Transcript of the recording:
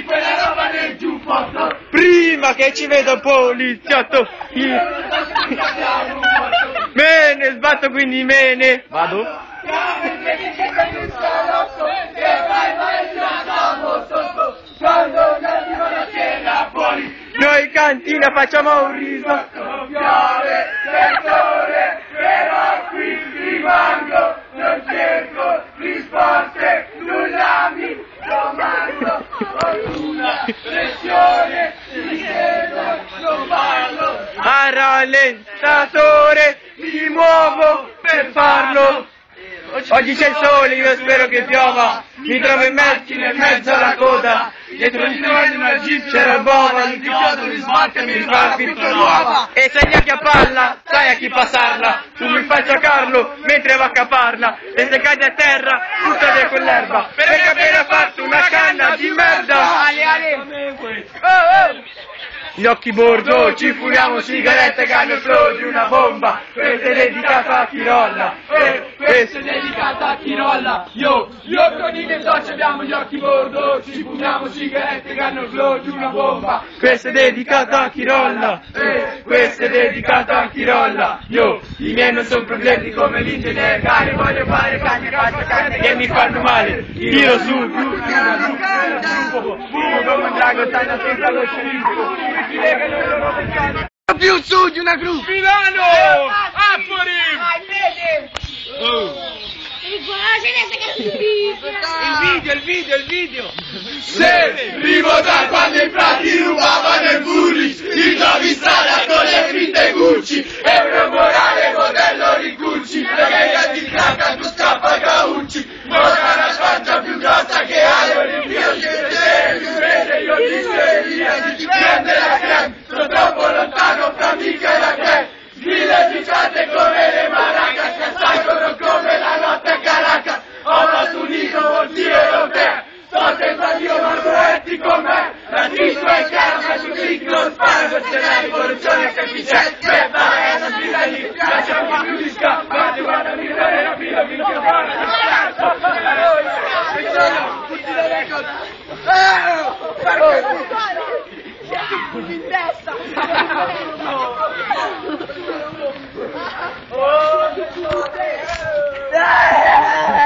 metti quella roba nel giubbotto. Prima che ci veda un poliziotto. Mene, sbatto quindi mene. Vado? Noi in cantina facciamo un riso. Piove, settore, però qui rimango, non cerco risposte, nulla mi domando, fortuna, pressione, mi chiedo, non parlo. A rallentatore mi muovo per farlo. Oggi c'è il sole, io spero che piova. Mi trovo immersi nel mezzo alla coda. Dietro di noi una jeep c'era il boa, il chiodo mi sbatte e mi rifà tutto nuova. E se gli a palla, sai a chi passarla. Tu mi fai giocarlo mentre va a caparla. E se cade a terra, butta via quell'erba. Perché appena fatto una canna di merda. Gli occhi bordo, ci furiamo sigarette che hanno il flow di una bomba. Questa è dedicata a chi rolla. Questa è dedicata a chi rolla. Io con i miei soci abbiamo gli occhi bordo, ci fumiamo sigarette che hanno il flow di una bomba. Questa è dedicata a chi rolla. Questa è dedicata a chi rolla. Io, i miei non sono problemi come l'ingegnere cane. Voglio fare canne che mi fanno male. Tiro su, fumo come un drago, stanno sempre allo sceriffo. Più su di una gru. Milano! Apori! Il video! Se vivo da quando i frati rubavano i burri, ti trovi in strada con le scritte Gucci, euro morale modello Ricucci, perché io ti craca tu